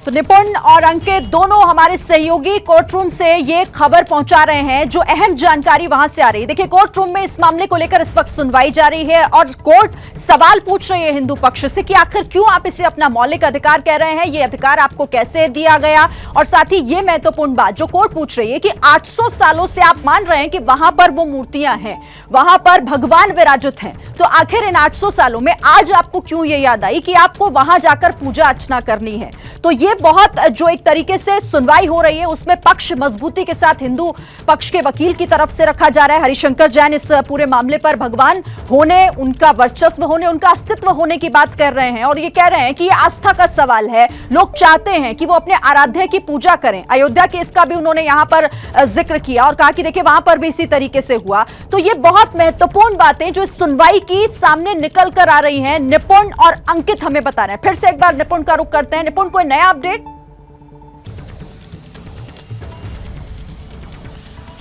तो निपुण और अंकित दोनों हमारे सहयोगी कोर्ट रूम से ये खबर पहुंचा रहे हैं, जो अहम जानकारी वहां से आ रही है। देखिए, कोर्ट रूम में इस मामले को लेकर इस वक्त सुनवाई जारी है और कोर्ट सवाल पूछ रही है हिंदू पक्ष से कि आखिर क्यों आप इसे अपना मौलिक अधिकार कह रहे हैं, ये अधिकार आपको कैसे दिया गया। और साथ ही ये महत्वपूर्ण बात जो कोर्ट पूछ रही है कि 800 सालों से आप मान रहे हैं कि वहां पर वो मूर्तियां हैं, वहां पर भगवान विराजित हैं, तो आखिर इन 800 सालों में आज आपको क्यों ये याद आई कि आपको वहां जाकर पूजा अर्चना करनी है। तो ये बहुत जो एक तरीके से सुनवाई हो रही है उसमें पक्ष मजबूती के साथ हिंदू पक्ष के वकील की तरफ से रखा जा रहा है। हरिशंकर जैन इस पूरे मामले पर भगवान होने, उनका वर्चस्व होने, उनका अस्तित्व होने की बात कर रहे हैं और ये कह रहे हैं कि ये आस्था का सवाल है। लोग चाहते हैं कि वो अपने आराध्य की पूजा करें। अयोध्या केस का भी उन्होंने यहां पर जिक्र किया और कहा कि देखिए वहां पर भी इसी तरीके से हुआ। तो ये बहुत महत्वपूर्ण बातें जो इस सुनवाई की सामने निकल कर आ रही हैं, निपुण और अंकित हमें बता रहे हैं। फिर से एक बार निपुण का रुख करते हैं। निपुण, कोई नया अपडेट?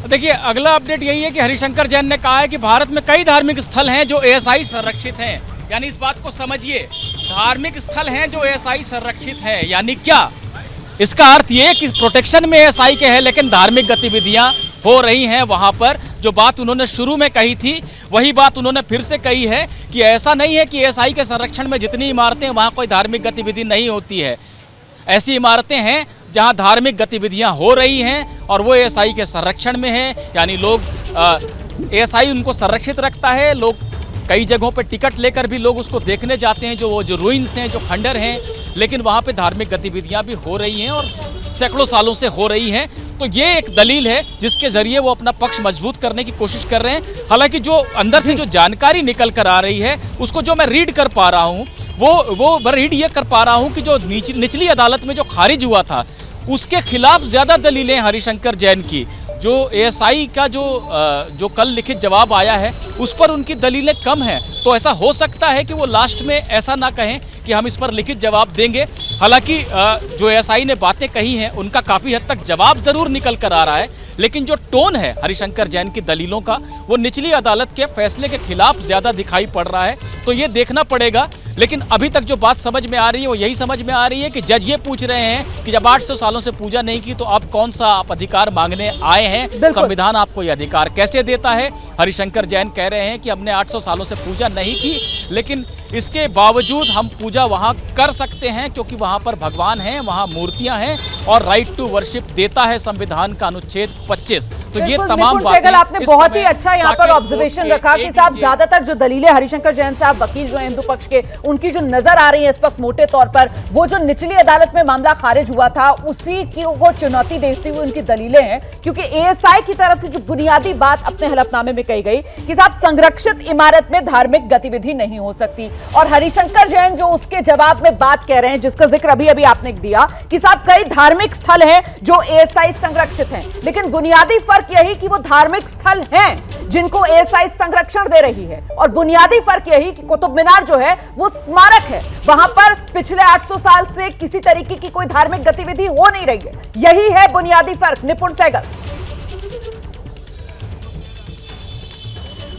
देखिए, अगला अपडेट यही है कि हरिशंकर जैन ने कहा है कि भारत में कई धार्मिक स्थल हैं जो एएसआई संरक्षित हैं। यानी इस बात को समझिए, धार्मिक स्थल हैं जो एएसआई संरक्षित है। यानी क्या? इसका अर्थ ये कि प्रोटेक्शन में एएसआई के है, लेकिन धार्मिक गतिविधियां हो रही हैं वहां पर। जो बात उन्होंने शुरू में कही थी वही बात उन्होंने फिर से कही है कि ऐसा नहीं है कि एएसआई के संरक्षण में जितनी इमारतें वहां कोई धार्मिक गतिविधि नहीं होती है। ऐसी इमारतें हैं जहां धार्मिक गतिविधियां हो रही हैं और वो एएसआई के संरक्षण में है। यानी लोग एएसआई उनको संरक्षित रखता है। लोग कई जगहों पे टिकट लेकर भी लोग उसको देखने जाते हैं, जो रुइंस हैं, जो खंडर हैं, लेकिन वहाँ पे धार्मिक गतिविधियाँ भी हो रही हैं और सैकड़ों सालों से हो रही हैं। तो ये एक दलील है जिसके जरिए वो अपना पक्ष मजबूत करने की कोशिश कर रहे हैं। हालांकि जो अंदर से जो जानकारी निकल कर आ रही है उसको जो मैं रीड कर पा रहा हूँ वो मैं रीड ये कर पा रहा हूँ कि जो निचली अदालत में जो खारिज हुआ था उसके खिलाफ ज़्यादा दलीलें हरिशंकर जैन की। जो एएसआई का जो कल लिखित जवाब आया है उस पर उनकी दलीलें कम हैं। तो ऐसा हो सकता है कि वो लास्ट में ऐसा ना कहें कि हम इस पर लिखित जवाब देंगे। हालांकि जो एएसआई ने बातें कही हैं उनका काफ़ी हद तक जवाब ज़रूर निकल कर आ रहा है, लेकिन जो टोन है हरिशंकर जैन की दलीलों का वो निचली अदालत के फैसले के खिलाफ ज़्यादा दिखाई पड़ रहा है। तो ये देखना पड़ेगा। लेकिन अभी तक जो बात समझ में आ रही है वो यही समझ में आ रही है कि जज ये पूछ रहे हैं कि जब 800 सालों से पूजा नहीं की तो अब कौन सा आप अधिकार मांगने आए हैं, संविधान आपको ये अधिकार कैसे देता है। हरिशंकर जैन कह रहे हैं कि हमने 800 सालों से पूजा नहीं की, लेकिन इसके बावजूद हम पूजा वहाँ कर सकते हैं क्योंकि वहाँ पर भगवान हैं, वहाँ मूर्तियाँ हैं और राइट टू वर्शिप देता है संविधान का अनुच्छेद 25। तो ये तमाम बातें आपने बहुत ही अच्छा यहाँ पर ऑब्जर्वेशन रखा कि साहब ज्यादातर जो दलीलें हरिशंकर जैन साहब वकील जो है हिंदू पक्ष के, उनकी जो नजर आ रही है इस वक्त मोटे तौर पर, वो जो निचली अदालत में मामला खारिज हुआ था उसी की वो चुनौती देती हुई उनकी दलीलें हैं। क्योंकि एएसआई की तरफ से जो बुनियादी बात अपने हलफनामे में कही गई कि साहब संरक्षित इमारत में धार्मिक गतिविधि नहीं हो सकती, और हरिशंकर जैन जो उसके जवाब में बात कह रहे हैं जिसका जिक्र अभी अभी आपने दिया कि साहब कई धार्मिक स्थल हैं जो एएसआई संरक्षित हैं, लेकिन बुनियादी फर्क यही कि वो धार्मिक स्थल हैं जिनको एएसआई संरक्षण दे रही है, और बुनियादी फर्क यही कि कुतुब मीनार जो है वो स्मारक है, वहां पर पिछले 800 साल से किसी तरीके की कोई धार्मिक गतिविधि हो नहीं रही है। यही है बुनियादी फर्क। निपुण सहगल।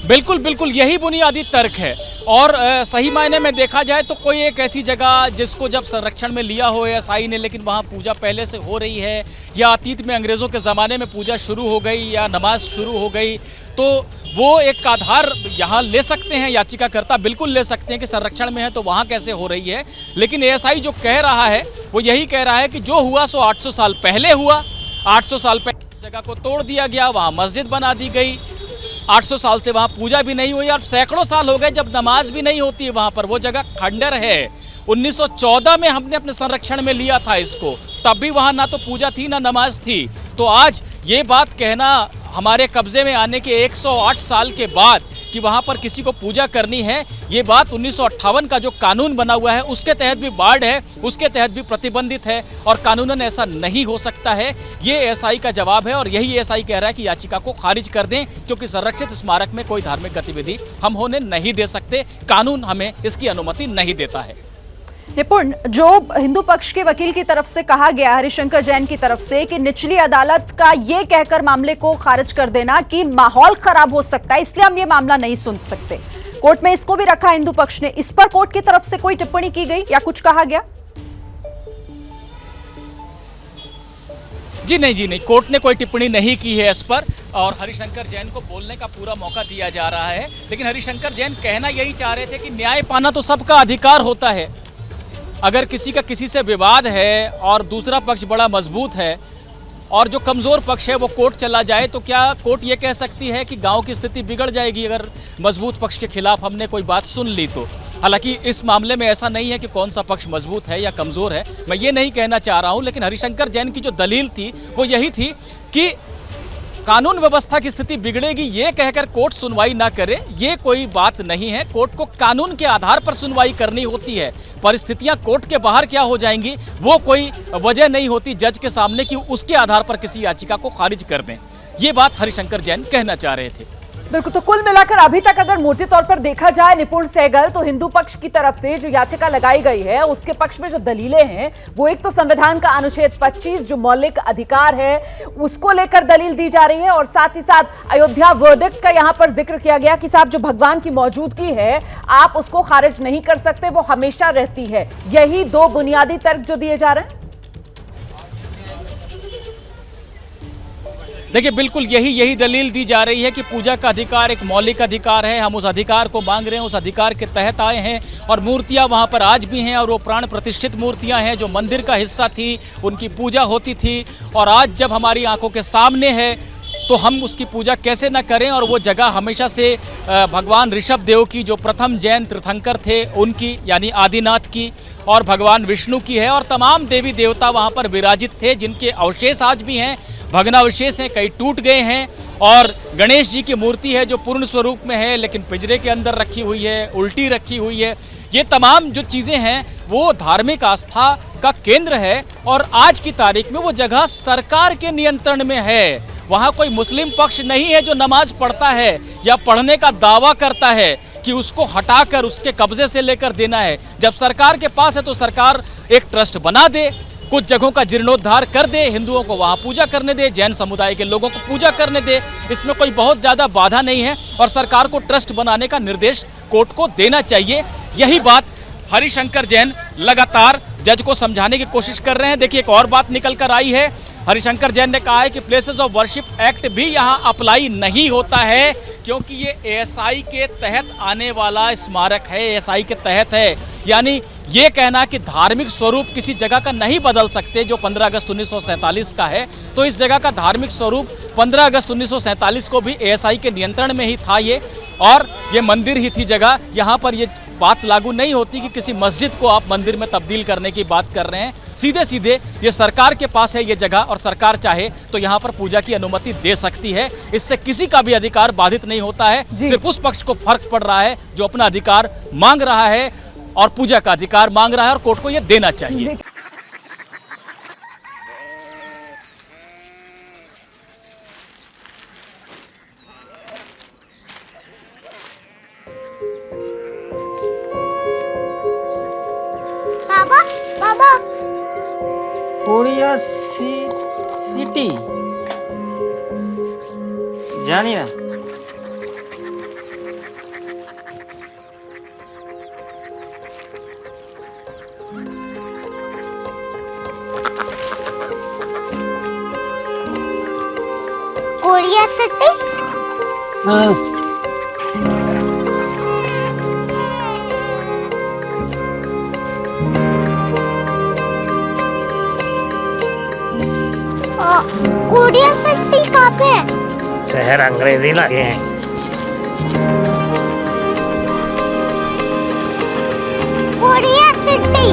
बिल्कुल बिल्कुल यही बुनियादी तर्क है। और सही मायने में देखा जाए तो कोई एक ऐसी जगह जिसको जब संरक्षण में लिया हो एएसआई ने, लेकिन वहाँ पूजा पहले से हो रही है या अतीत में अंग्रेज़ों के ज़माने में पूजा शुरू हो गई या नमाज शुरू हो गई, तो वो एक आधार यहाँ ले सकते हैं, याचिकाकर्ता बिल्कुल ले सकते हैं कि संरक्षण में है तो वहाँ कैसे हो रही है। लेकिन एएसआई जो कह रहा है वो यही कह रहा है कि जो हुआ सो 800 साल पहले हुआ। 800 साल पहले जगह को तोड़ दिया गया, वहाँ मस्जिद बना दी गई। 800 साल से वहाँ पूजा भी नहीं हुई और सैकड़ों साल हो गए जब नमाज भी नहीं होती है वहाँ पर। वो जगह खंडर है। 1914 में हमने अपने संरक्षण में लिया था इसको, तब भी वहाँ ना तो पूजा थी ना नमाज थी। तो आज ये बात कहना हमारे कब्जे में आने के 108 साल के बाद कि वहाँ पर किसी को पूजा करनी है, ये बात 1958 का जो कानून बना हुआ है उसके तहत भी बाढ़ है, उसके तहत भी प्रतिबंधित है और कानूनन ऐसा नहीं हो सकता है। ये एएसआई का जवाब है और यही एएसआई कह रहा है कि याचिका को खारिज कर दें क्योंकि संरक्षित स्मारक में कोई धार्मिक गतिविधि हम होने नहीं दे सकते, कानून हमें इसकी अनुमति नहीं देता है। निपुण, जो हिंदू पक्ष के वकील की तरफ से कहा गया हरिशंकर जैन की तरफ से कि निचली अदालत का ये कहकर मामले को खारिज कर देना कि माहौल खराब हो सकता है इसलिए हम ये मामला नहीं सुन सकते, कोर्ट में इसको भी रखा हिंदू पक्ष ने, इस पर कोर्ट की तरफ से कोई टिप्पणी की गई या कुछ कहा गया? जी नहीं, कोर्ट ने कोई टिप्पणी नहीं की है इस पर और हरिशंकर जैन को बोलने का पूरा मौका दिया जा रहा है। लेकिन हरिशंकर जैन कहना यही चाह रहे थे कि न्याय पाना तो सबका अधिकार होता है। अगर किसी का किसी से विवाद है और दूसरा पक्ष बड़ा मजबूत है और जो कमज़ोर पक्ष है वो कोर्ट चला जाए तो क्या कोर्ट ये कह सकती है कि गांव की स्थिति बिगड़ जाएगी अगर मजबूत पक्ष के खिलाफ हमने कोई बात सुन ली तो? हालांकि इस मामले में ऐसा नहीं है कि कौन सा पक्ष मजबूत है या कमज़ोर है, मैं ये नहीं कहना चाह रहा हूं। लेकिन हरिशंकर जैन की जो दलील थी वो यही थी कि कानून व्यवस्था की स्थिति बिगड़ेगी ये कहकर कोर्ट सुनवाई ना करे, ये कोई बात नहीं है। कोर्ट को कानून के आधार पर सुनवाई करनी होती है। परिस्थितियां कोर्ट के बाहर क्या हो जाएंगी वो कोई वजह नहीं होती जज के सामने कि उसके आधार पर किसी याचिका को खारिज कर दें। ये बात हरिशंकर जैन कहना चाह रहे थे। बिल्कुल, तो कुल मिलाकर अभी तक अगर मोटे तौर पर देखा जाए निपुण सहगल, तो हिंदू पक्ष की तरफ से जो याचिका लगाई गई है उसके पक्ष में जो दलीलें हैं वो एक तो संविधान का अनुच्छेद 25 जो मौलिक अधिकार है उसको लेकर दलील दी जा रही है और साथ ही साथ अयोध्या वर्डिक्ट का यहां पर जिक्र किया गया कि साहब जो भगवान की मौजूदगी है आप उसको खारिज नहीं कर सकते, वो हमेशा रहती है। यही दो बुनियादी तर्क जो दिए जा रहे हैं। देखिए बिल्कुल यही दलील दी जा रही है कि पूजा का अधिकार एक मौलिक अधिकार है, हम उस अधिकार को मांग रहे हैं, उस अधिकार के तहत आए हैं और मूर्तियां वहां पर आज भी हैं और वो प्राण प्रतिष्ठित मूर्तियां हैं जो मंदिर का हिस्सा थी, उनकी पूजा होती थी और आज जब हमारी आंखों के सामने है तो हम उसकी पूजा कैसे न करें। और वो जगह हमेशा से भगवान ऋषभ देव की जो प्रथम जैन तीर्थंकर थे उनकी यानी आदिनाथ की और भगवान विष्णु की है और तमाम देवी देवता वहाँ पर विराजित थे जिनके अवशेष आज भी हैं, भग्नावशेष हैं, कई टूट गए हैं और गणेश जी की मूर्ति है जो पूर्ण स्वरूप में है लेकिन पिंजरे के अंदर रखी हुई है, उल्टी रखी हुई है। ये तमाम जो चीज़ें हैं वो धार्मिक आस्था का केंद्र है और आज की तारीख में वो जगह सरकार के नियंत्रण में है। वहाँ कोई मुस्लिम पक्ष नहीं है जो नमाज पढ़ता है या पढ़ने का दावा करता है कि उसको हटाकर उसके कब्जे से लेकर देना है। जब सरकार के पास है तो सरकार एक ट्रस्ट बना दे, कुछ जगहों का जीर्णोद्धार कर दे, हिंदुओं को वहाँ पूजा करने दे, जैन समुदाय के लोगों को पूजा करने दे, इसमें कोई बहुत ज़्यादा बाधा नहीं है और सरकार को ट्रस्ट बनाने का निर्देश कोर्ट को देना चाहिए। यही बात हरिशंकर जैन लगातार जज को समझाने की कोशिश कर रहे हैं। देखिए एक और बात निकल कर आई है, हरिशंकर जैन ने कहा है कि प्लेसेस ऑफ वर्शिप एक्ट भी यहाँ अप्लाई नहीं होता है क्योंकि ये एएसआई के तहत आने वाला स्मारक है, एएसआई के तहत है। यानी ये कहना कि धार्मिक स्वरूप किसी जगह का नहीं बदल सकते जो 15 अगस्त 1947 का है, तो इस जगह का धार्मिक स्वरूप 15 अगस्त 1947 को भी एएसआई के नियंत्रण में ही था ये और ये मंदिर ही थी जगह। यहाँ पर ये बात लागू नहीं होती कि किसी मस्जिद को आप मंदिर में तब्दील करने की बात कर रहे हैं। सीधे सीधे ये सरकार के पास है ये जगह और सरकार चाहे तो यहाँ पर पूजा की अनुमति दे सकती है। इससे किसी का भी अधिकार बाधित नहीं होता है, सिर्फ उस पक्ष को फर्क पड़ रहा है जो अपना अधिकार मांग रहा है और पूजा का अधिकार मांग रहा है और कोर्ट को ये देना चाहिए। बाबा कोरिया सिटी जानी ना कोरिया सिटी। हाँ कोरिया सिटी कहाँ पे है? शहर अंग्रेजी लगे हैं। Korea city.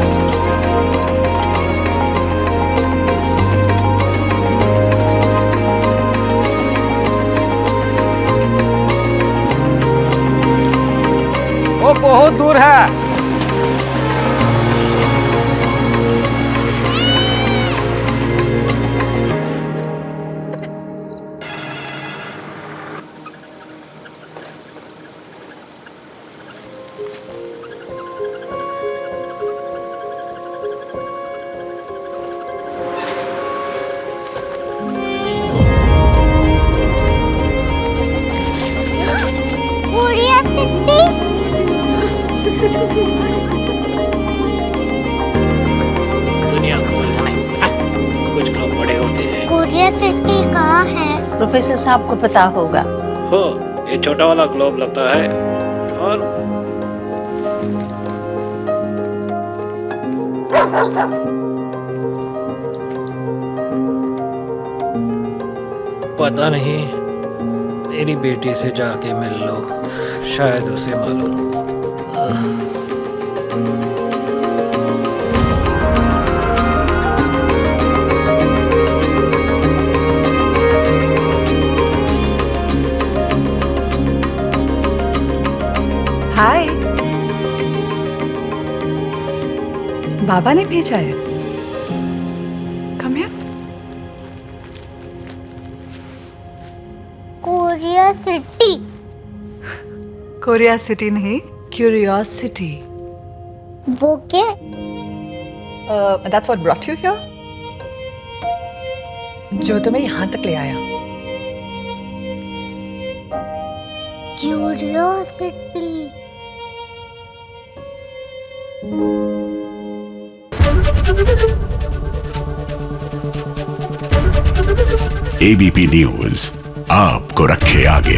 वो बहुत दूर है। Korea city. प्रोफेसर साहब को पता होगा। हो, ये छोटा वाला ग्लोब लगता है और पता नहीं, मेरी बेटी से जाके मिल लो, शायद उसे मालूम हो। हाय, बाबा ने भेजा है। Come here. Korea city. Korea city नहीं, क्यूरियोसिटी। वो क्या? That's what brought you here? जो तुम्हें यहाँ तक ले आया। क्यूरियोसिटी। एबीपी न्यूज आपको रखे आगे।